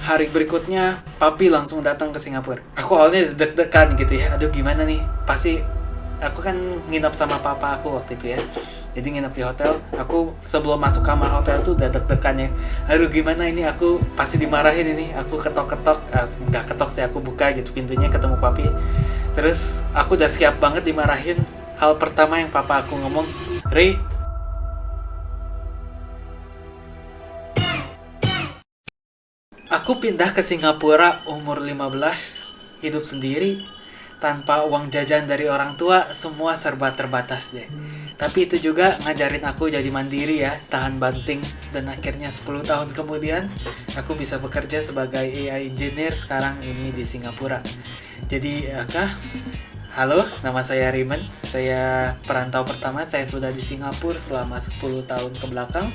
hari berikutnya papi langsung datang ke Singapura. Aku awalnya deg-degan gitu ya, aduh gimana nih, pasti aku kan nginap sama papa aku waktu itu ya, jadi nginap di hotel. Aku sebelum masuk kamar hotel tuh udah deg-degan ya, aduh gimana ini, aku pasti dimarahin ini. Aku ketok-ketok, nggak ketok sih, aku buka gitu pintunya, ketemu papi. Terus aku udah siap banget dimarahin. Hal pertama yang papa aku ngomong, Ray, aku pindah ke Singapura umur 15, hidup sendiri, tanpa uang jajan dari orang tua, semua serba terbatas deh. Tapi itu juga ngajarin aku jadi mandiri ya, tahan banting. Dan akhirnya 10 tahun kemudian, aku bisa bekerja sebagai AI engineer sekarang ini di Singapura. Jadi, halo, nama saya Raymond. Saya perantau pertama, saya sudah di Singapura selama 10 tahun ke belakang.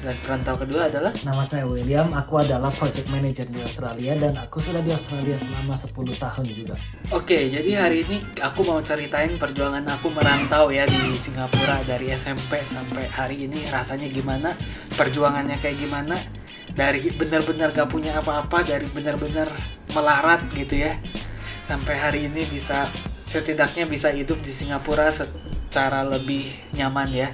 Dan perantau kedua adalah, Nama saya William, aku adalah project manager di Australia dan aku sudah di Australia selama 10 tahun juga. oke, jadi hari ini aku mau ceritain perjuangan aku merantau ya di Singapura dari SMP sampai hari ini, rasanya gimana, perjuangannya kayak gimana, dari benar-benar gak punya apa-apa, dari benar-benar melarat gitu ya, sampai hari ini bisa setidaknya bisa hidup di Singapura secara lebih nyaman ya.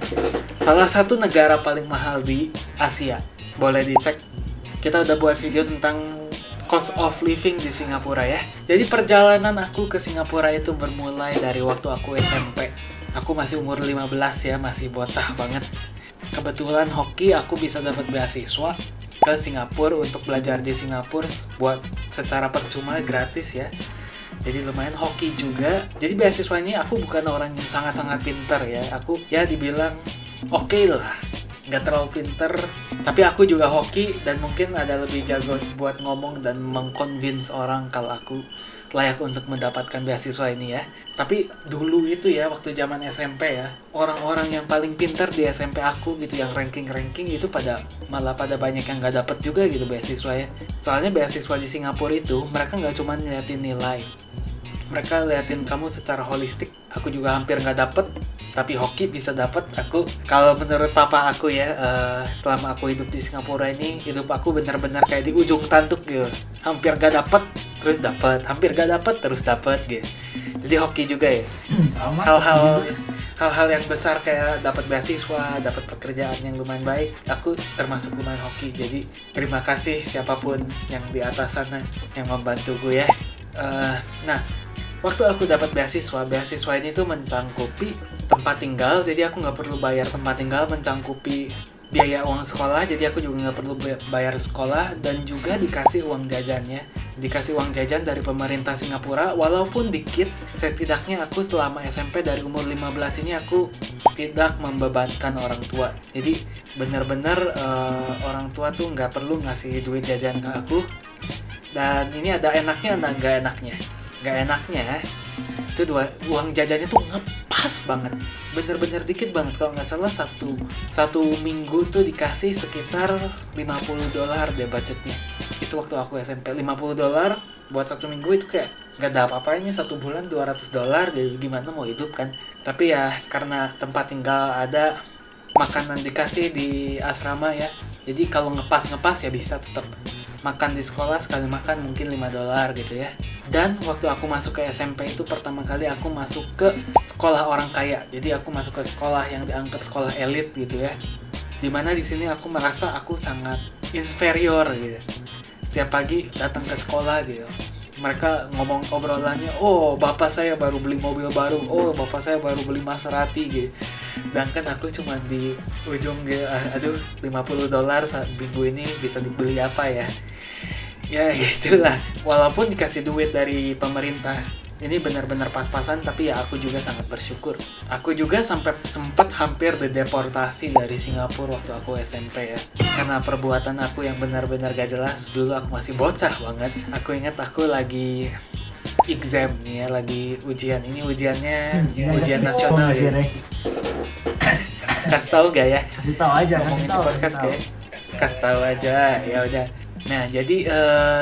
Salah satu negara paling mahal di Asia. Boleh dicek. Kita udah buat video tentang cost of living di Singapura ya. Jadi perjalanan aku ke Singapura itu bermulai dari waktu aku SMP. Aku masih umur 15 ya, masih bocah banget. Kebetulan hoki aku bisa dapat beasiswa ke Singapura untuk belajar di Singapura buat secara percuma, gratis ya. Jadi lumayan hoki juga. Jadi beasiswa ini aku bukan orang yang sangat-sangat pinter ya. Aku ya dibilang oke lah, nggak terlalu pinter. Tapi aku juga hoki dan mungkin ada lebih jago buat ngomong dan mengconvince orang kalau aku layak untuk mendapatkan beasiswa ini ya. Tapi dulu itu ya, waktu zaman SMP ya, orang-orang yang paling pinter di SMP aku gitu, yang ranking-ranking itu malah pada banyak yang nggak dapet juga gitu beasiswa ya. Soalnya beasiswa di Singapura itu mereka nggak cuma ngeliatin nilai, mereka liatin kamu secara holistik. Aku juga hampir nggak dapet, tapi hoki bisa dapet. Aku, kalau menurut papa aku ya, selama aku hidup di Singapura ini, hidup aku benar-benar kayak di ujung tanduk gitu. Hampir gak dapet, terus dapet. Hampir gak dapet, terus dapet gitu. Jadi hoki juga ya. Sama. Hal-hal yang besar kayak dapat beasiswa, dapat pekerjaan yang lumayan baik, aku termasuk lumayan hoki. Jadi terima kasih siapapun yang di atas sana yang membantuku ya. Nah, waktu aku dapat beasiswa ini tuh mencangkupi tempat tinggal, jadi aku nggak perlu bayar tempat tinggal, mencangkupi biaya uang sekolah, jadi aku juga nggak perlu bayar sekolah, dan juga dikasih uang jajannya, dikasih uang jajan dari pemerintah Singapura, walaupun dikit. Setidaknya aku selama SMP dari umur 15 ini aku tidak membebankan orang tua. Jadi benar-benar orang tua tuh nggak perlu ngasih duit jajan ke aku. Dan ini ada enaknya ada nggak enaknya. Nggak enaknya itu uang jajannya tuh ngepas banget, bener-bener dikit banget. Kalau nggak salah satu minggu tuh dikasih sekitar $50 deh budgetnya. Itu waktu aku SMP, $50 buat satu minggu itu kayak nggak ada apa-apanya. Satu bulan $200, gimana mau hidup kan. Tapi ya karena tempat tinggal ada, makanan dikasih di asrama ya, jadi kalau ngepas ya bisa tetap makan di sekolah. Sekali makan mungkin $5 gitu ya. Dan waktu aku masuk ke SMP itu pertama kali aku masuk ke sekolah orang kaya. Jadi aku masuk ke sekolah yang dianggap sekolah elit gitu ya. Dimana di sini aku merasa aku sangat inferior gitu. Setiap pagi datang ke sekolah gitu, mereka ngomong obrolannya, oh bapak saya baru beli mobil baru, oh bapak saya baru beli Maserati gitu. Sedangkan aku cuma di ujung gitu, aduh $50 minggu ini bisa dibeli apa ya. Ya gitulah, walaupun dikasih duit dari pemerintah ini benar-benar pas-pasan, tapi ya aku juga sangat bersyukur. Aku juga sempat hampir dideportasi dari Singapura waktu aku SMP ya, karena perbuatan aku yang benar-benar gak jelas. Dulu aku masih bocah banget. Aku ingat aku lagi exam nih ya, lagi ujian. Ini ujiannya ujian nasional ya. Kasih tahu gak ya? Kasih tahu aja. Ngomongin di podcast kayak kasih tahu aja, ya udah. Nah jadi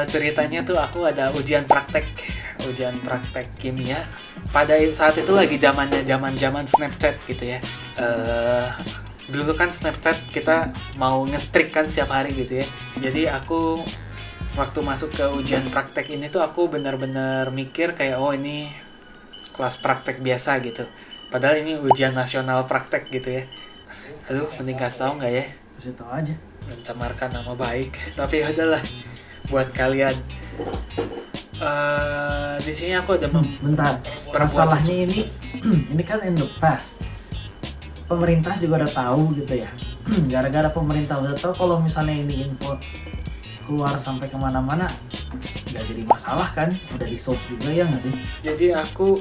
ceritanya tuh aku ada ujian praktek kimia. Pada saat itu lagi zaman Snapchat gitu ya. Dulu kan Snapchat kita mau nge-streak kan setiap hari gitu ya. Jadi aku waktu masuk ke ujian praktek ini tuh aku benar-benar mikir kayak oh ini kelas praktek biasa gitu. Padahal ini ujian nasional praktek gitu ya. Aduh, mending kasih tau nggak ya? Kasih tahu aja. Mencemarkan nama baik. Tapi ya udahlah, buat kalian. Di sini aku ada Bentar, perbuatan masalahnya ini ini kan in the past. Pemerintah juga udah tahu gitu ya. Gara-gara pemerintah udah tahu kalau misalnya ini info keluar sampai kemana-mana, nggak jadi masalah kan? Udah di solve juga ya nggak sih? Jadi aku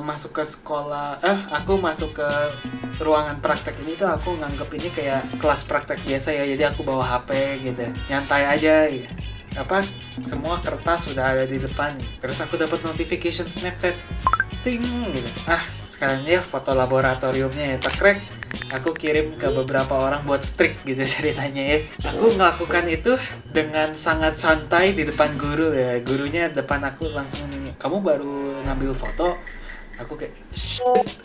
masuk ke sekolah, aku masuk ke ruangan praktek ini tuh aku nganggep ini kayak kelas praktek biasa ya. Jadi aku bawa HP gitu, nyantai aja gitu. Apa semua kertas sudah ada di depan. Terus aku dapat notification Snapchat, ting gitu. Sekarang ya foto laboratoriumnya ya tekrek. Aku kirim ke beberapa orang buat strict gitu ceritanya ya. Aku melakukan itu dengan sangat santai di depan guru ya. Gurunya depan aku langsung nanya, kamu baru ngambil foto? Aku kayak,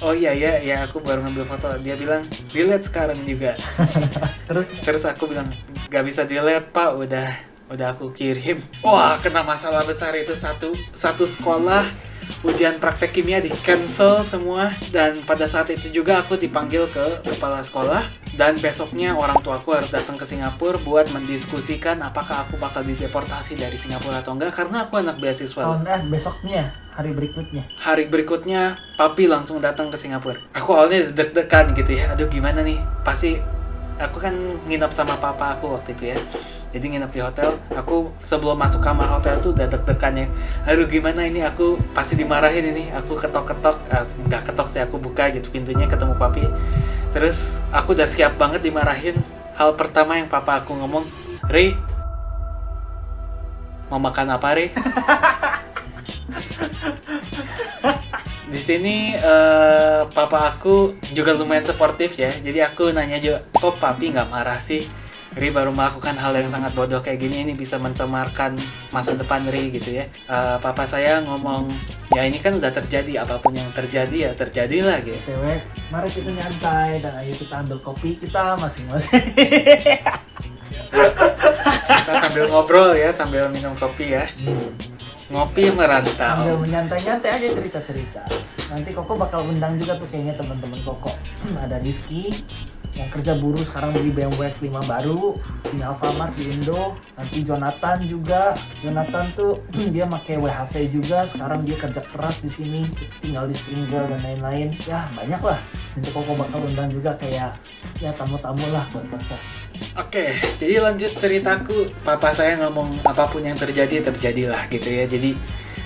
oh iya ya aku baru ngambil foto. Dia bilang, delete sekarang juga. Terus aku bilang, gak bisa delete pak, udah aku kirim. Wah, kena masalah besar itu satu sekolah. Ujian praktek kimia di cancel semua, dan pada saat itu juga aku dipanggil ke kepala sekolah, dan besoknya orang tuaku harus datang ke Singapura buat mendiskusikan apakah aku bakal dideportasi dari Singapura atau enggak karena aku anak beasiswa. Oh enggak, besoknya, hari berikutnya. Hari berikutnya papi langsung datang ke Singapura. Aku awalnya deg-degan gitu ya. Aduh gimana nih? Pasti aku kan nginap sama papa aku waktu itu ya. Jadi nginep di hotel, aku sebelum masuk kamar hotel tuh udah deg-degan ya. Aduh gimana ini, aku pasti dimarahin ini. Aku ketok-ketok, nggak ketok sih, aku buka gitu pintunya, ketemu papi. Terus aku udah siap banget dimarahin. Hal pertama yang papa aku ngomong, Ri, mau makan apa Ri? Di sini papa aku juga lumayan suportif ya. Jadi aku nanya juga, kok papi nggak marah sih? Ri baru melakukan hal yang sangat bodoh kayak gini, ini bisa mencemarkan masa depan Ri gitu ya. Papa saya ngomong, ya ini kan udah terjadi, apapun yang terjadi ya terjadilah gitu. Cewek, mari kita nyantai dan ayo kita ambil kopi kita masing-masing. Kita sambil ngobrol ya, sambil minum kopi ya. Ngopi merantau. Sambil menyantai-nyantai aja cerita-cerita. Nanti Koko bakal undang juga tuh kayaknya teman-teman Koko. Ada Rizky yang kerja buruh sekarang beli BMW X5 baru di Alfamart di Indo. Nanti Jonathan juga. Jonathan tuh dia pakai WHV juga. Sekarang dia kerja keras di sini, tinggal di Springville dan lain-lain. Ya banyak lah. Nanti Koko bakal undang juga kayak ya tamu-tamu lah buat podcast. Oke, jadi lanjut ceritaku. Papa saya ngomong apapun yang terjadi terjadilah gitu ya. Jadi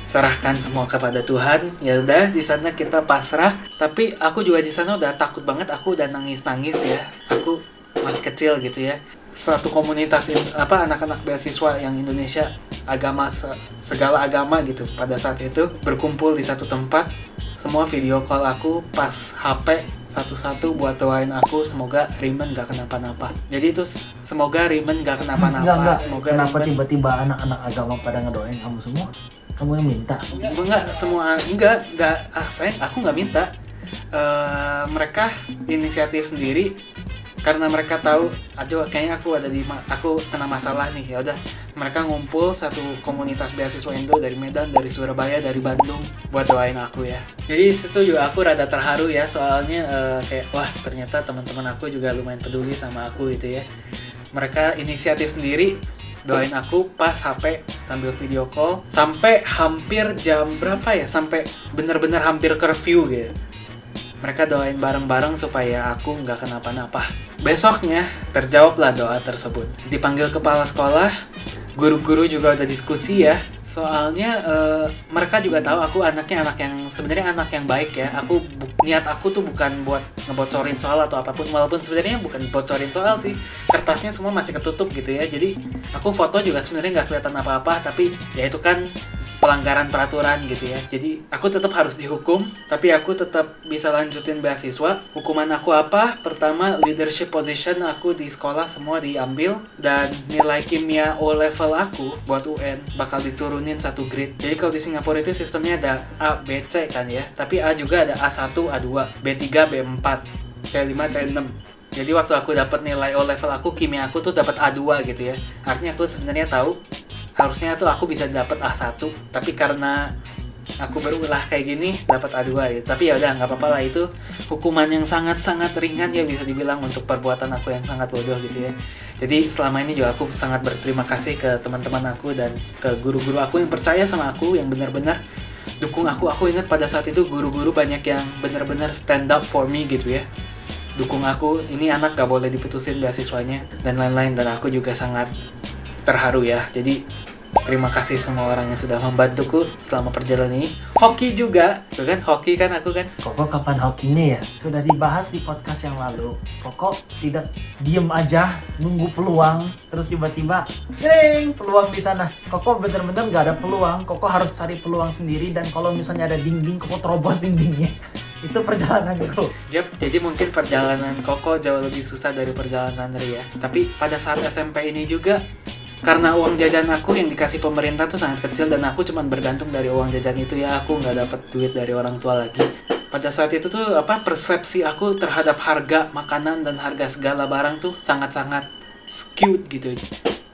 serahkan semua kepada Tuhan. Ya udah, di sana kita pasrah. Tapi aku juga di sana udah takut banget. Aku udah nangis-nangis ya. Aku masih kecil gitu ya. Satu komunitas anak-anak beasiswa yang Indonesia, agama segala agama gitu. Pada saat itu berkumpul di satu tempat. Semua video call aku pas HP satu-satu buat doain aku semoga Rimen gak kenapa-napa. Jadi itu semoga Rimen gak kenapa-napa. Enggak. Semoga Kenapa Rimen... tiba-tiba anak-anak agama pada ngedoain kamu semua? Kamu yang minta? Enggak. Sayang, aku nggak minta. Mereka inisiatif sendiri karena mereka tahu, aduh kayaknya aku kena masalah nih. Ya udah, mereka ngumpul satu komunitas beasiswa Indo dari Medan, dari Surabaya, dari Bandung buat doain aku ya. Jadi situ juga aku rada terharu ya, soalnya kayak wah ternyata teman-teman aku juga lumayan peduli sama aku gitu ya. Mereka inisiatif sendiri doain aku pas HP sambil video call sampai hampir jam berapa ya, sampai bener-bener hampir curfew gitu. Mereka doain bareng-bareng supaya aku nggak kenapa-napa. Besoknya terjawablah doa tersebut. Dipanggil kepala sekolah, guru-guru juga udah diskusi ya. Soalnya mereka juga tahu aku sebenarnya anak yang baik ya. Niat aku tuh bukan buat ngebocorin soal atau apapun, walaupun sebenarnya bukan bocorin soal sih. Kertasnya semua masih ketutup gitu ya. Jadi aku foto juga sebenarnya nggak kelihatan apa-apa, tapi ya itu kan pelanggaran peraturan gitu ya. Jadi aku tetap harus dihukum, tapi aku tetap bisa lanjutin beasiswa. Hukuman aku apa? Pertama, leadership position aku di sekolah semua diambil, dan nilai kimia O level aku buat UN bakal diturunin 1 grade. Jadi kalau di Singapura itu sistemnya ada A, B, C kan ya. Tapi A juga ada A1, A2, B3, B4, C5, C6. Jadi waktu aku dapat nilai O level aku, kimia aku tuh dapat A2 gitu ya. Artinya aku sebenarnya tahu harusnya tuh aku bisa dapat A1, tapi karena aku berulah kayak gini dapat A2 gitu. Tapi ya udah nggak apa-apa lah, itu hukuman yang sangat-sangat ringan ya bisa dibilang untuk perbuatan aku yang sangat bodoh gitu ya. Jadi selama ini juga aku sangat berterima kasih ke teman-teman aku dan ke guru-guru aku yang percaya sama aku, yang benar-benar dukung aku. Aku ingat pada saat itu guru-guru banyak yang benar-benar stand up for me gitu ya, dukung aku, ini anak gak boleh diputusin beasiswanya dan lain-lain, dan aku juga sangat terharu ya. Jadi terima kasih semua orang yang sudah membantuku selama perjalanan ini. Hoki juga, tuh kan, hoki kan aku kan. Koko kapan hokinya ya? Sudah dibahas di podcast yang lalu. Koko tidak diem aja nunggu peluang, terus tiba-tiba jreng, peluang di sana. Koko bener-bener nggak ada peluang. Koko harus cari peluang sendiri, dan kalau misalnya ada dinding, Koko terobos dindingnya. Itu perjalanan Koko. Yap, jadi mungkin perjalanan Koko jauh lebih susah dari perjalanan Ria. Tapi pada saat SMP ini juga, karena uang jajan aku yang dikasih pemerintah tuh sangat kecil dan aku cuma bergantung dari uang jajan itu ya, aku nggak dapat duit dari orang tua lagi. Pada saat itu tuh persepsi aku terhadap harga makanan dan harga segala barang tuh sangat-sangat skewed gitu.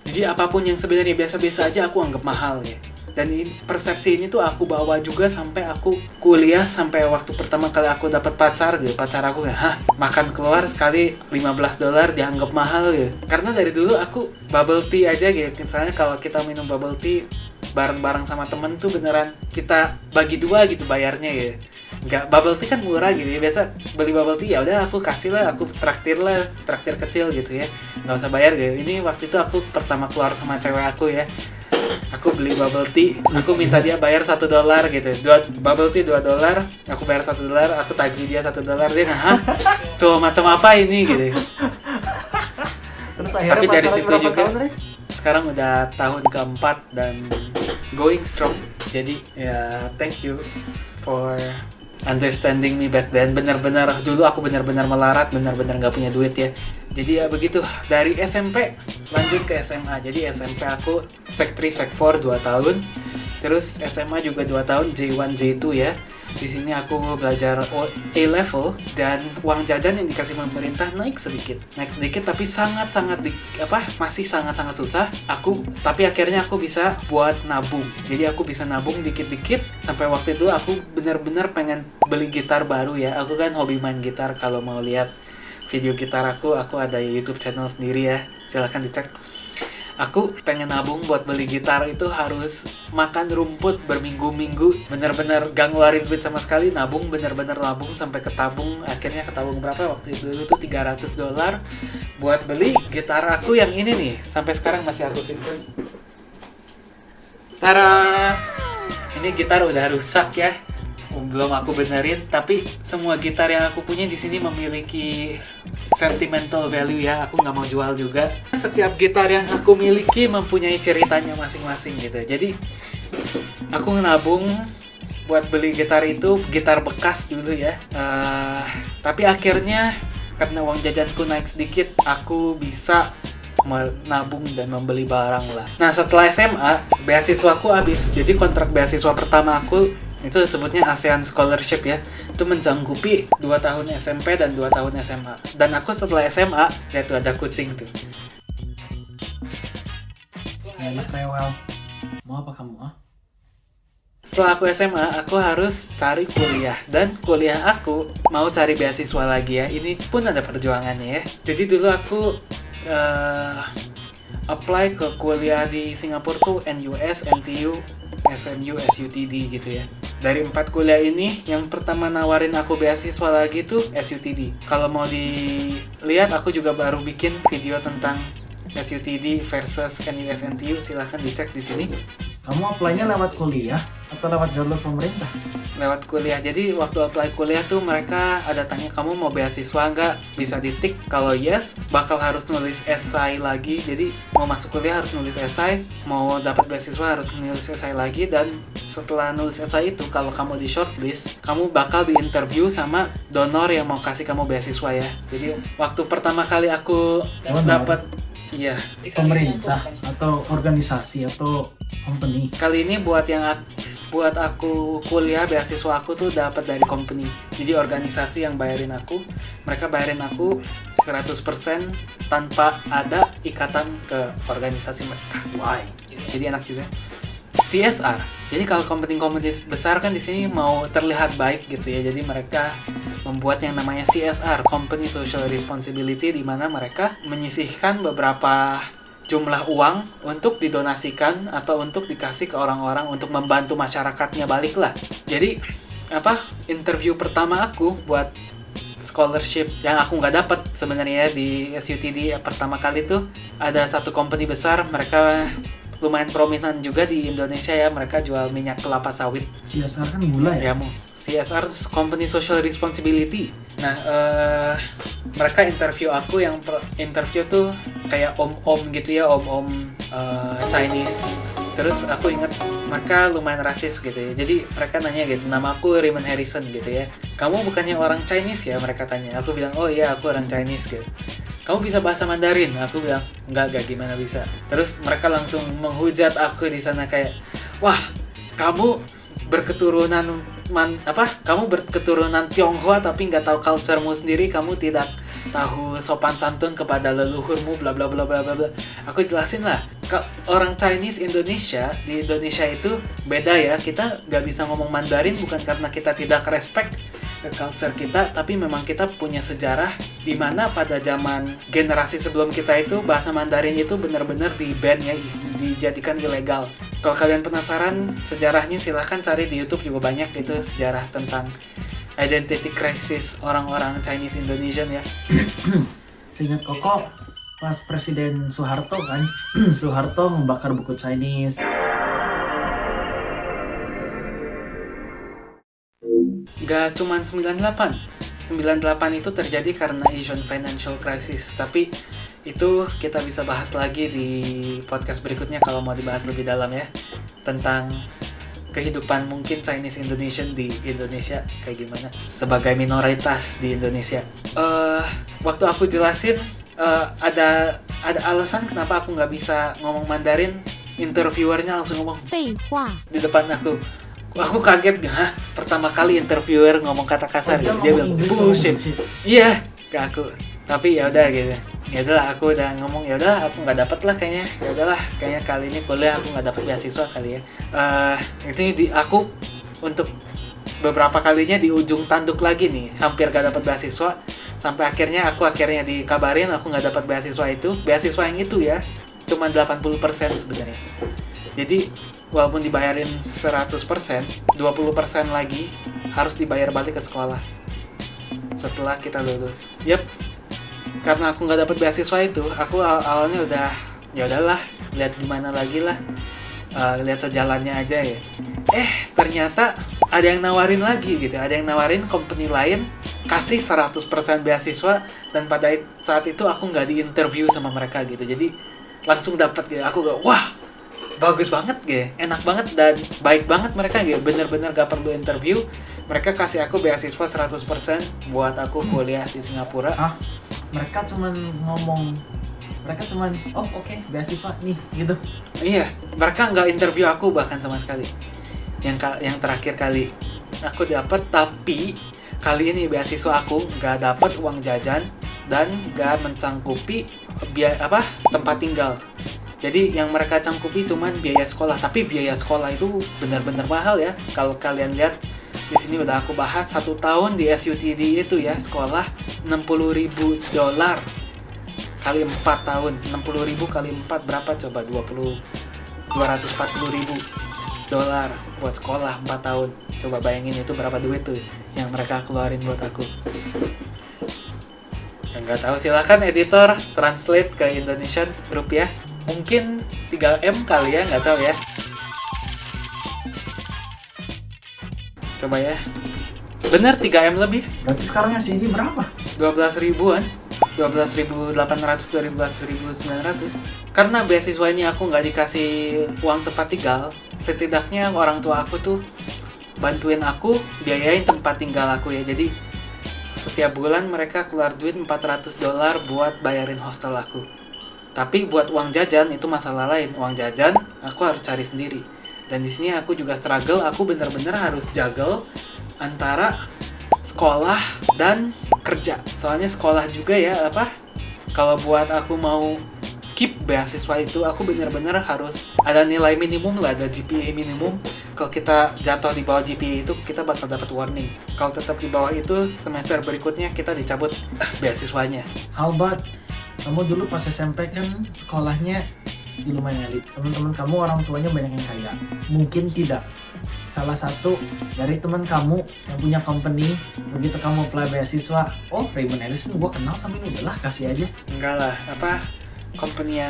Jadi apapun yang sebenarnya biasa-biasa aja aku anggap mahal ya. Dan persepsi ini tuh aku bawa juga sampai aku kuliah, sampai waktu pertama kali aku dapat pacar gitu. Pacar aku kayak, makan keluar sekali $15 dianggap mahal gitu. Karena dari dulu aku bubble tea aja gitu. Misalnya kalau kita minum bubble tea bareng-bareng sama temen tuh beneran kita bagi dua gitu bayarnya gitu. Nggak, bubble tea kan murah gitu ya. Biasa beli bubble tea ya udah aku kasih lah, aku traktir kecil gitu ya. Nggak usah bayar gitu. Ini waktu itu aku pertama keluar sama cewek aku ya. Aku beli bubble tea, aku minta dia bayar $1 gitu. Bubble tea $2, aku bayar $1, aku tagih dia $1, dia nggak, tuh macam apa ini gitu. Terus akhirnya tapi dari situ juga tahun, sekarang udah tahun keempat dan going strong. Jadi ya thank you for understanding me back then. Benar-benar dulu aku benar-benar melarat, benar-benar nggak punya duit ya. Jadi ya begitu, dari SMP lanjut ke SMA. Jadi SMP aku Sek 3, Sek 4 2 tahun. Terus SMA juga 2 tahun, J1, J2 ya. Di sini aku belajar A level dan uang jajan yang dikasih pemerintah naik sedikit tapi masih sangat susah. Tapi akhirnya aku bisa buat nabung. Jadi aku bisa nabung dikit-dikit sampai waktu itu aku benar-benar pengen beli gitar baru ya. Aku kan hobi main gitar, kalau mau lihat video gitar aku ada YouTube channel sendiri ya. Silahkan dicek. Aku pengen nabung buat beli gitar itu harus makan rumput berminggu-minggu, bener-bener gak ngeluarin duit sama sekali, bener-bener nabung sampai ketabung. Akhirnya ketabung berapa waktu itu dulu tuh $300 buat beli gitar aku yang ini nih, sampai sekarang masih aku simpen. Tara, ini gitar udah rusak ya, belum aku benerin, tapi semua gitar yang aku punya di sini memiliki sentimental value ya, aku nggak mau jual juga. Setiap gitar yang aku miliki mempunyai ceritanya masing-masing gitu. Jadi aku nabung buat beli gitar itu, gitar bekas dulu ya. Tapi akhirnya karena uang jajanku naik sedikit, aku bisa menabung dan membeli barang lah. Nah setelah SMA, beasiswaku habis. Jadi kontrak beasiswa pertama aku itu disebutnya ASEAN Scholarship ya. Itu mencangkupi 2 tahun SMP dan 2 tahun SMA. Dan aku setelah SMA, ya tuh ada kucing tuh. Enak rewel. Mau apa kamu? Setelah aku SMA, aku harus cari kuliah. Dan kuliah aku mau cari beasiswa lagi ya. Ini pun ada perjuangannya ya. Jadi dulu aku apply ke kuliah di Singapura tuh NUS, NTU, SMU, SUTD gitu ya. Dari 4 kuliah ini, yang pertama nawarin aku beasiswa lagi tuh SUTD. Kalau mau dilihat, aku juga baru bikin video tentang SUTD versus NUS, NTU. Silahkan dicek di sini. Kamu apply-nya lewat kuliah atau lewat jalur pemerintah? Lewat kuliah. Jadi waktu apply kuliah tuh mereka ada tanya, kamu mau beasiswa nggak? Bisa ditik. Kalau yes, bakal harus nulis esai lagi. Jadi mau masuk kuliah harus nulis esai, mau dapat beasiswa harus nulis esai lagi. Dan setelah nulis esai itu, kalau kamu di shortlist, kamu bakal diinterview sama donor yang mau kasih kamu beasiswa ya. Jadi waktu pertama kali aku dapat, iya, pemerintah atau organisasi atau company. Kali ini buat aku kuliah, beasiswa aku tuh dapat dari company. Jadi organisasi yang bayarin aku, mereka bayarin aku 100% tanpa ada ikatan ke organisasi mereka. Why? jadi enak juga. CSR. Jadi kalau company-company besar kan di sini mau terlihat baik gitu ya. Jadi mereka membuat yang namanya CSR, Company Social Responsibility, di mana mereka menyisihkan beberapa jumlah uang untuk didonasikan atau untuk dikasih ke orang-orang untuk membantu masyarakatnya balik lah. Jadi interview pertama aku buat scholarship yang aku nggak dapat sebenarnya di SUTD pertama kali tuh, ada satu company besar, mereka lumayan prominent juga di Indonesia ya, mereka jual minyak kelapa sawit. CSR kan gula ya? Ya, CSR, Company Social Responsibility. Nah, mereka interview aku, yang interview tuh kayak om-om gitu ya, om-om Chinese. Terus aku ingat mereka lumayan rasis gitu ya. Jadi mereka nanya gitu, nama aku Raymond Harrison gitu ya. Kamu bukannya orang Chinese ya? Mereka tanya. Aku bilang, oh iya aku orang Chinese gitu. Kamu bisa bahasa Mandarin? Aku bilang, enggak gimana bisa. Terus mereka langsung menghujat aku di sana kayak, wah, kamu berketurunan kamu berketurunan Tionghoa tapi nggak tahu culture-mu sendiri, kamu tidak tahu sopan santun kepada leluhurmu, bla bla bla bla bla bla. Aku jelasin lah, orang Chinese Indonesia, di Indonesia itu beda ya. Kita nggak bisa ngomong Mandarin bukan karena kita tidak respect ke culture kita, tapi memang kita punya sejarah di mana pada zaman generasi sebelum kita itu bahasa Mandarin itu benar-benar di-ban ya, dijadikan ilegal. Kalau kalian penasaran sejarahnya, silahkan cari di YouTube, juga banyak itu sejarah tentang identity crisis orang-orang Chinese Indonesian ya. Seingat Koko pas Presiden Soeharto kan, Soeharto membakar buku Chinese. Gak cuman 98 itu terjadi karena Asian Financial Crisis, tapi itu kita bisa bahas lagi di podcast berikutnya kalau mau dibahas lebih dalam ya, tentang kehidupan mungkin Chinese Indonesian di Indonesia kayak gimana sebagai minoritas di Indonesia. Waktu aku jelasin ada alasan kenapa aku nggak bisa ngomong Mandarin, interviewernya langsung ngomong di depan aku. Aku kaget, pertama kali interviewer ngomong kata kasar gitu. Dia bilang bullshit. Iya ke aku. Tapi ya udah gitu. Ya udahlah, aku udah ngomong ya udah aku nggak dapet lah kayaknya. Ya udahlah, kayaknya kali ini kuliah aku nggak dapet beasiswa kali ya. Itu aku untuk beberapa kalinya di ujung tanduk lagi nih, hampir gak dapet beasiswa. Sampai akhirnya dikabarin aku nggak dapet beasiswa itu. Beasiswa yang itu ya cuma 80% sebenarnya. Jadi walaupun dibayarin 100%, 20% lagi harus dibayar balik ke sekolah setelah kita lulus. Yap, karena aku nggak dapet beasiswa itu, aku awalnya udah ya udahlah, lihat gimana lagi lah, lihat sejalannya aja ya. Ternyata ada yang nawarin lagi gitu, ada yang nawarin company lain kasih 100% beasiswa, dan pada saat itu aku nggak di-interview sama mereka gitu, jadi langsung dapat gitu. Aku gak, wah bagus banget gitu, enak banget dan baik banget mereka gitu, bener-bener gak perlu interview, mereka kasih aku beasiswa 100% buat aku kuliah di Singapura. Mereka cuman ngomong, oke, beasiswa nih gitu. Iya, mereka nggak interview aku bahkan sama sekali. Yang terakhir kali aku dapat, tapi kali ini beasiswa aku nggak dapat uang jajan dan nggak mencangkupi tempat tinggal. Jadi yang mereka cangkupi cuman biaya sekolah, tapi biaya sekolah itu benar-benar mahal ya. Kalau kalian lihat di sini udah aku bahas, 1 tahun di SUTD itu ya sekolah $60,000 kali 4 tahun. 60,000 kali 4 berapa coba? $240,000 buat sekolah 4 tahun. Coba bayangin itu berapa duit tuh yang mereka keluarin buat aku. Nggak tahu, silakan editor translate ke Indonesian rupiah. Mungkin 3M kali ya, nggak tahu ya. Coba ya. Bener 3M lebih. Berarti sekarangnya sini berapa? 12.000-an. 12.800, 12.900. Karena beasiswa ini aku nggak dikasih uang tempat tinggal, setidaknya orang tua aku tuh bantuin aku biayain tempat tinggal aku ya. Jadi setiap bulan mereka keluar duit $400 buat bayarin hostel aku. Tapi buat uang jajan itu masalah lain. Uang jajan aku harus cari sendiri. Dan di sini aku juga struggle. Aku bener-bener harus juggle antara sekolah dan kerja. Soalnya sekolah juga ya kalau buat aku mau keep beasiswa itu aku bener-bener harus ada nilai minimum lah, ada GPA minimum. Kalau kita jatuh di bawah GPA itu kita bakal dapat warning. Kalau tetap di bawah itu semester berikutnya kita dicabut beasiswanya. How about kamu dulu pas SMP kan sekolahnya di lumayan elit. Teman-teman kamu orang tuanya banyak yang kaya. Mungkin tidak. Salah satu dari teman kamu yang punya company, begitu kamu apply beasiswa, oh Raymond Ellison gue kenal sama ini, udahlah kasih aja. Enggak lah, company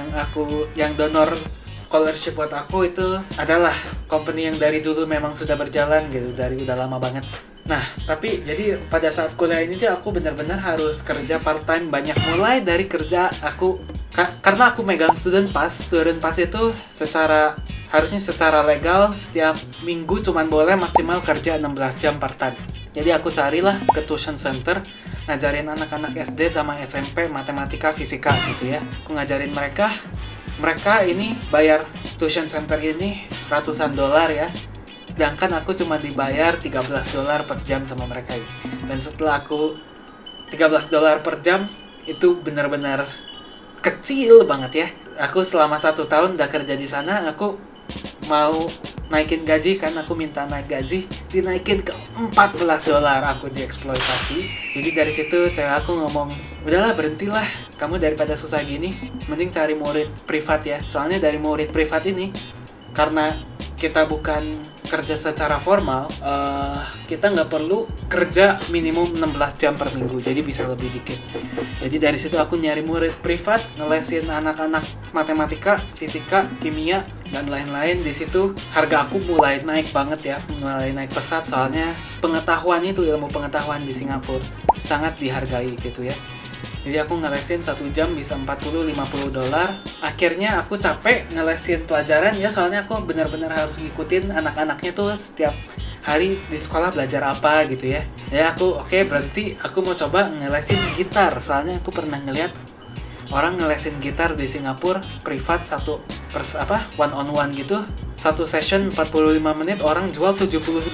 yang donor scholarship buat aku itu adalah company yang dari dulu memang sudah berjalan gitu, dari udah lama banget. Nah, tapi jadi pada saat kuliah ini tuh aku benar-benar harus kerja part time banyak, mulai dari kerja aku karena aku megang student pass itu harusnya secara legal setiap minggu cuman boleh maksimal kerja 16 jam part time. Jadi aku carilah ke tuition center ngajarin anak-anak SD sama SMP matematika, fisika gitu ya. Aku ngajarin mereka ini bayar tuition center ini ratusan dolar ya. Sedangkan aku cuma dibayar $13 per jam sama mereka ini. Dan setelah aku $13 per jam itu benar-benar kecil banget ya. Aku selama 1 tahun udah kerja di sana, aku mau naikin gaji kan, aku minta naik gaji, dinaikin ke $14, aku dieksploitasi. Jadi dari situ cewek aku ngomong, udahlah berhentilah, kamu daripada susah gini, mending cari murid privat ya. Soalnya dari murid privat ini, karena kita bukan kerja secara formal, kita nggak perlu kerja minimum 16 jam per minggu, jadi bisa lebih dikit. Jadi dari situ aku nyari murid privat, ngelesin anak-anak matematika, fisika, kimia, dan lain-lain. Di situ harga aku mulai naik banget ya, mulai naik pesat, soalnya ilmu pengetahuan di Singapura sangat dihargai gitu ya. Jadi aku ngelesin 1 jam bisa $40-50. Akhirnya aku capek ngelesin pelajaran ya, soalnya aku benar-benar harus ngikutin anak-anaknya tuh setiap hari di sekolah belajar apa gitu ya. Ya aku berhenti, aku mau coba ngelesin gitar. Soalnya aku pernah ngeliat orang ngelesin gitar di Singapura privat one on one gitu. Satu session 45 menit orang jual $75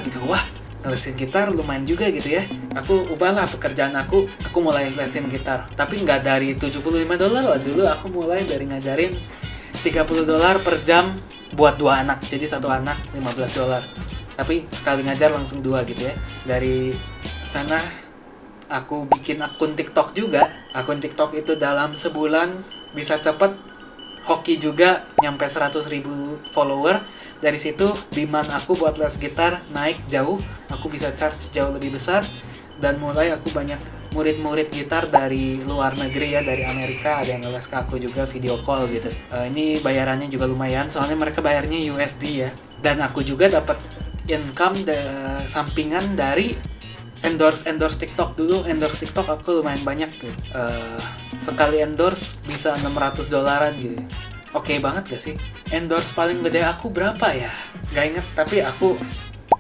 gitu. Wah, ngelesin gitar lumayan juga gitu ya. Aku ubahlah pekerjaan aku mulai lesin gitar. Tapi nggak dari $75 lah, dulu aku mulai dari ngajarin $30 per jam buat 2 anak. Jadi satu anak $15. Tapi sekali ngajar langsung 2 gitu ya. Dari sana aku bikin akun TikTok juga. Akun TikTok itu dalam sebulan bisa cepet hoki juga, nyampe 100.000 follower. Dari situ demand aku buat les gitar naik jauh, aku bisa charge jauh lebih besar. Dan mulai aku banyak murid-murid gitar dari luar negeri ya, dari Amerika, ada yang ngeles ke aku juga video call gitu. Ini bayarannya juga lumayan, soalnya mereka bayarnya USD ya. Dan aku juga dapat income sampingan dari endorse TikTok. Dulu endorse TikTok aku lumayan banyak gitu. Sekali endorse bisa $600 gitu. Oke banget gak sih? Endorse paling gede aku berapa ya? Gak inget, tapi aku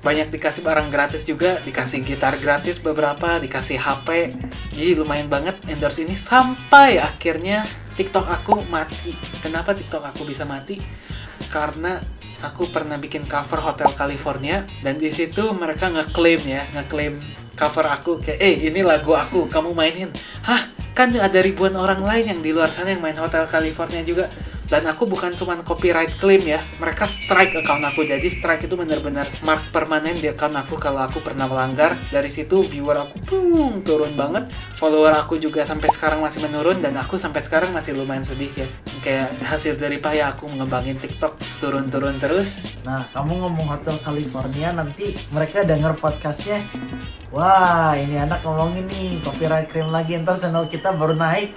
banyak dikasih barang gratis juga, dikasih gitar gratis beberapa, dikasih HP. Jadi lumayan banget endorse ini, sampai akhirnya TikTok aku mati. Kenapa TikTok aku bisa mati? Karena aku pernah bikin cover Hotel California, dan di situ mereka ngeklaim cover aku kayak, ini lagu aku, kamu mainin. Hah? Kan ada ribuan orang lain yang di luar sana yang main Hotel California juga. Dan aku bukan cuma copyright claim ya, mereka strike account aku. Jadi strike itu benar-benar mark permanen di account aku kalau aku pernah melanggar. Dari situ viewer aku turun banget, follower aku juga sampai sekarang masih menurun, dan aku sampai sekarang masih lumayan sedih ya. Kayak hasil jerih payah aku ngembangin TikTok turun-turun terus. Nah, kamu ngomong Hotel California, nanti mereka denger podcastnya, wah ini anak ngomongin nih copyright claim lagi, ntar channel kita baru naik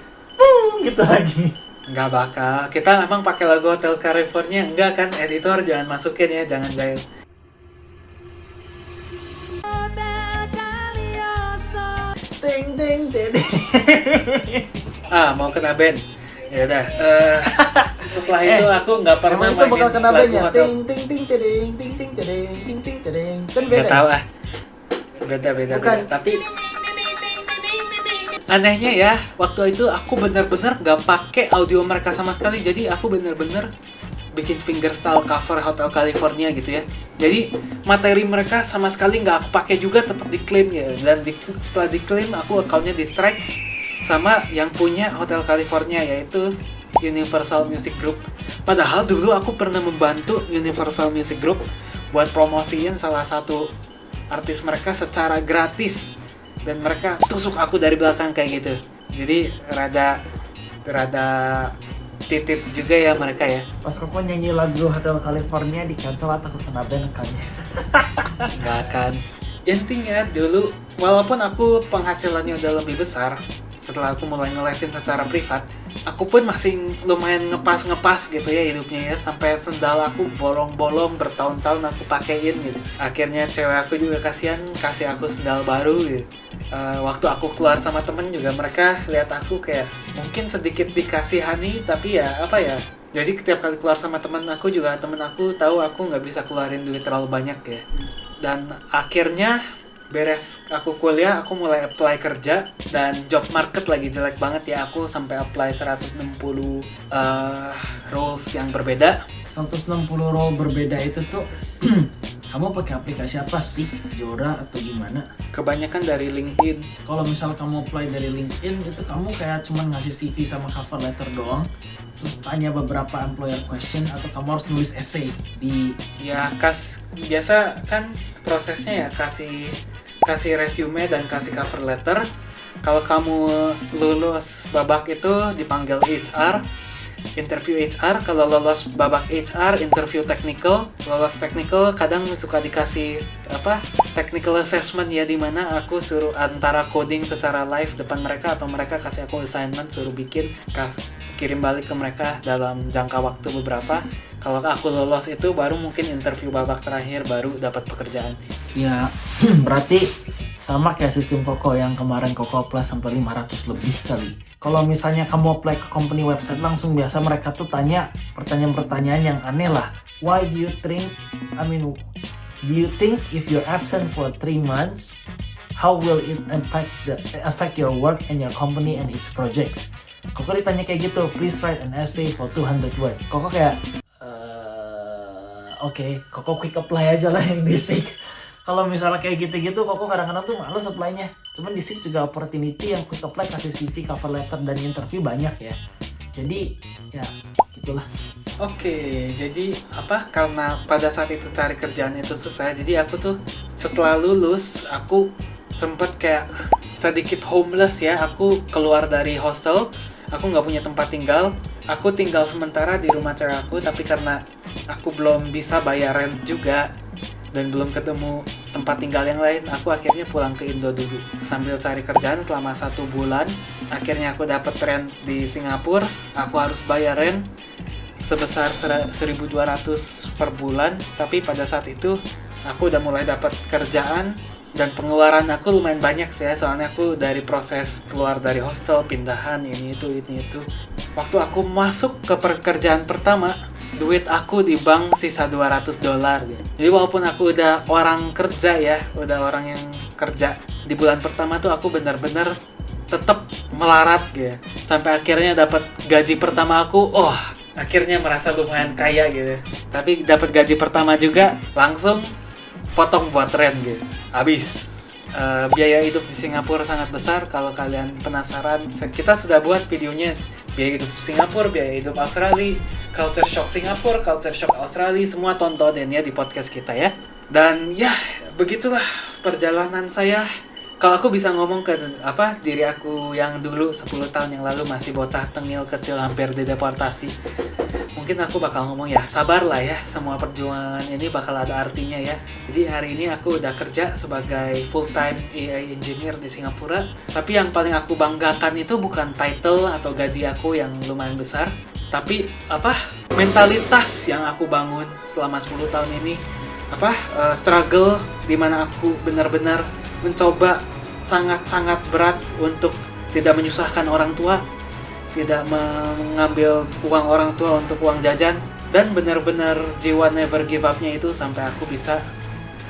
gitu lagi. Nggak bakal, kita memang pakai lagu Hotel California. Enggak kan, editor jangan masukin ya, jangan jahil. Ting ting ting. Mau kena band. Ya udah. Setelah itu aku nggak pernah itu bakal kena band lagu ya? Hotel. Ting ting ting ting ting ting ting ting ting ting. Kan beda. Nggak tahu ah. Beda. Tapi anehnya ya, waktu itu aku bener-bener gak pakai audio mereka sama sekali. Jadi aku bener-bener bikin fingerstyle cover Hotel California gitu ya. Jadi materi mereka sama sekali gak aku pakai juga, tetap diklaim ya. Dan setelah diklaim, aku akunnya di strike sama yang punya Hotel California, yaitu Universal Music Group. Padahal dulu aku pernah membantu Universal Music Group buat promosiin salah satu artis mereka secara gratis, dan mereka tusuk aku dari belakang kayak gitu. Jadi rada titit juga ya mereka ya. Pas Koko nyanyi lagu Hotel California di cancel atau kena ban kan? Nggak akan. Intinya dulu, walaupun aku penghasilannya udah lebih besar setelah aku mulai ngelesin secara privat, aku pun masih lumayan ngepas gitu ya hidupnya ya, sampai sendal aku bolong-bolong bertahun-tahun aku pakein gitu. Akhirnya cewek aku juga kasihan kasih aku sendal baru gitu. Waktu aku keluar sama temen juga mereka lihat aku kayak mungkin sedikit dikasihani, tapi ya apa ya, jadi setiap kali keluar sama temen aku juga, temen aku tahu aku nggak bisa keluarin duit terlalu banyak ya. Dan akhirnya beres aku kuliah, aku mulai apply kerja, dan job market lagi jelek banget ya. Aku sampai apply 160 roles yang berbeda. 160 role berbeda itu tuh kamu pakai aplikasi apa sih? Jora atau gimana? Kebanyakan dari LinkedIn. Kalau misal kamu apply dari LinkedIn itu kamu kayak cuman ngasih CV sama cover letter doang, terus tanya beberapa employer question, atau kamu harus nulis essay di Ya biasa kan prosesnya ya, kasih resume dan kasih cover letter. Kalau kamu lulus babak itu dipanggil HR, interview HR. Kalau lolos babak HR, interview technical. Lolos technical kadang suka dikasih technical assessment ya, dimana aku suruh antara coding secara live depan mereka, atau mereka kasih aku assignment suruh bikin, kirim balik ke mereka dalam jangka waktu beberapa. Kalau aku lolos itu baru mungkin interview babak terakhir, baru dapat pekerjaan. ya. Berarti sama kayak sistem Koko yang kemarin Koko apply sampai 500 lebih kali. Kalau misalnya kamu apply ke company website, langsung biasa mereka tuh tanya pertanyaan-pertanyaan yang aneh lah. Why do you think if you're absent for 3 months, how will it affect your work and your company and its projects? Koko ditanya kayak gitu, please write an essay for 200 words. Koko kayak oke, Koko quick apply aja lah yang di SIG. Kalau misalnya kayak gitu-gitu, Koko kadang-kadang tuh males apply-nya. Cuman di SIG juga opportunity yang quick apply, kasih CV, cover letter, dan interview banyak ya. Jadi ya gitulah. Oke, jadi karena pada saat itu cari kerjaan itu susah, jadi aku tuh setelah lulus aku sempet kayak sedikit homeless ya. Aku keluar dari hostel, aku nggak punya tempat tinggal. Aku tinggal sementara di rumah cewek aku, tapi karena aku belum bisa bayar rent juga dan belum ketemu tempat tinggal yang lain, aku akhirnya pulang ke Indo dulu sambil cari kerjaan selama 1 bulan. Akhirnya aku dapat rent di Singapura. Aku harus bayar rent sebesar 1.200 per bulan, tapi pada saat itu aku udah mulai dapat kerjaan dan pengeluaran aku lumayan banyak sih ya, soalnya aku dari proses keluar dari hostel, pindahan, ini itu. Waktu aku masuk ke pekerjaan pertama, duit aku di bank sisa $200 gitu. Jadi walaupun aku udah orang kerja ya, udah orang yang kerja, di bulan pertama tuh aku benar-benar tetap melarat gitu. Sampai akhirnya dapat gaji pertama aku, akhirnya merasa lumayan kaya gitu. Tapi dapat gaji pertama juga langsung potong buat rent gitu. Habis. Biaya hidup di Singapura sangat besar. Kalau kalian penasaran, kita sudah buat videonya biaya hidup Singapura, biaya hidup Australia, culture shock Singapura, culture shock Australia, semua tontonin ya di podcast kita ya. Dan ya begitulah perjalanan saya. Kalau aku bisa ngomong ke diri aku yang dulu 10 tahun yang lalu masih bocah tengil kecil hampir dideportasi, mungkin aku bakal ngomong ya sabarlah ya, semua perjuangan ini bakal ada artinya ya. Jadi hari ini aku udah kerja sebagai full time AI engineer di Singapura, tapi yang paling aku banggakan itu bukan title atau gaji aku yang lumayan besar, tapi mentalitas yang aku bangun selama 10 tahun ini. Struggle dimana aku benar-benar mencoba sangat-sangat berat untuk tidak menyusahkan orang tua, tidak mengambil uang orang tua untuk uang jajan, dan benar-benar jiwa never give up-nya itu sampai aku bisa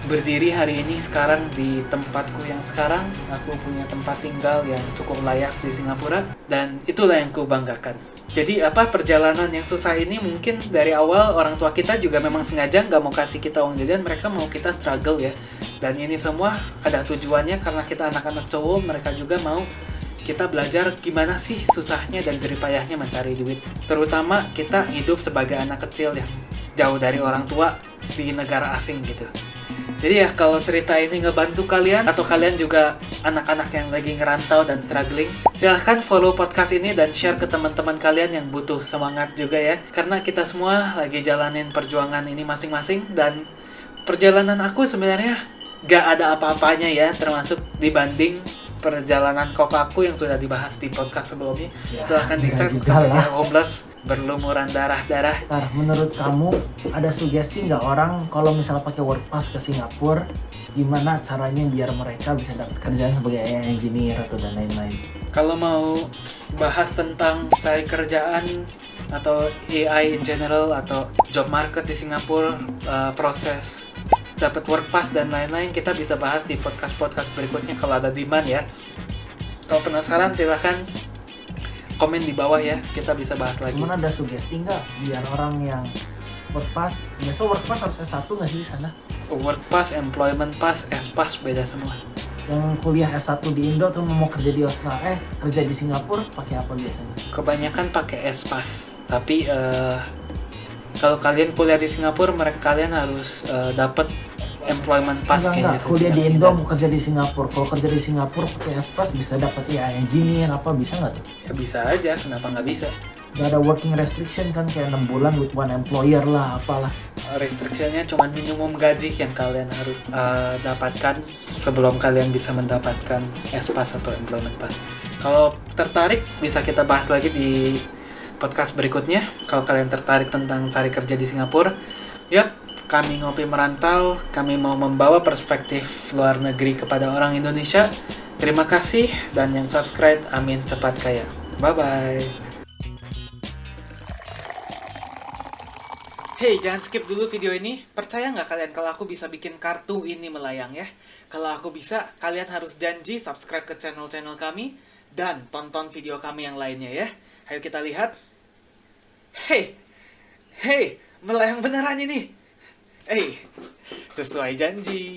berdiri hari ini sekarang di tempatku yang sekarang. Aku punya tempat tinggal yang cukup layak di Singapura, dan itulah yang ku banggakan. Jadi perjalanan yang susah ini mungkin dari awal orang tua kita juga memang sengaja nggak mau kasih kita uang jajan, mereka mau kita struggle ya. Dan ini semua ada tujuannya karena kita anak-anak cowok, mereka juga mau kita belajar gimana sih susahnya dan jeripayahnya mencari duit. Terutama kita hidup sebagai anak kecil yang jauh dari orang tua di negara asing gitu. Jadi ya kalau cerita ini ngebantu kalian atau kalian juga anak-anak yang lagi ngerantau dan struggling, silahkan follow podcast ini dan share ke teman-teman kalian yang butuh semangat juga ya. Karena kita semua lagi jalanin perjuangan ini masing-masing dan perjalanan aku sebenarnya gak ada apa-apanya ya, termasuk dibanding perjalanan kokaku yang sudah dibahas di podcast sebelumnya. Ya, Silahkan dicek juga seperti lah. homeless, berlumuran darah-darah. Tar, menurut kamu ada sugesti nggak orang kalau misalnya pakai work pass ke Singapura, gimana caranya biar mereka bisa dapat kerjaan sebagai AI engineer atau dan lain-lain? Kalau mau bahas tentang cari kerjaan atau AI in general atau job market di Singapura, proses dapat work pass dan lain-lain, kita bisa bahas di podcast-podcast berikutnya kalau ada demand ya. Kalau penasaran silahkan komen di bawah ya, kita bisa bahas lagi. Cuman ada sugesti nggak biar orang yang work pass, biasa work pass harus S1 nggak sih di sana? Work pass, employment pass, S-pass beda semua. Yang kuliah S1 di Indo tuh mau kerja di Australia, kerja di Singapura pakai apa biasanya? Kebanyakan pakai S-pass, tapi kalau kalian kuliah di Singapura, kalian harus dapat employment pass kayaknya. Enggak, kuliah di Indo mau kerja di Singapura. Kalau kerja di Singapura pakai S-pass bisa dapat AI engineer apa, bisa nggak tuh? Ya bisa aja, kenapa nggak bisa? Gak ada working restriction kan, kayak 6 bulan with one employer lah, apalah. Restriksinya cuma minimum gaji yang kalian harus dapatkan sebelum kalian bisa mendapatkan S-pass atau employment pass. Kalau tertarik bisa kita bahas lagi di podcast berikutnya. Kalau kalian tertarik tentang cari kerja di Singapura, yap, kami Ngopi Merantau, kami mau membawa perspektif luar negeri kepada orang Indonesia. Terima kasih, dan yang subscribe, amin cepat kaya. Bye-bye. Hey, jangan skip dulu video ini. Percaya nggak kalian kalau aku bisa bikin kartu ini melayang ya? Kalau aku bisa, kalian harus janji subscribe ke channel-channel kami dan tonton video kami yang lainnya ya. Ayo kita lihat. Hey, melayang beneran ini. Sesuai janji.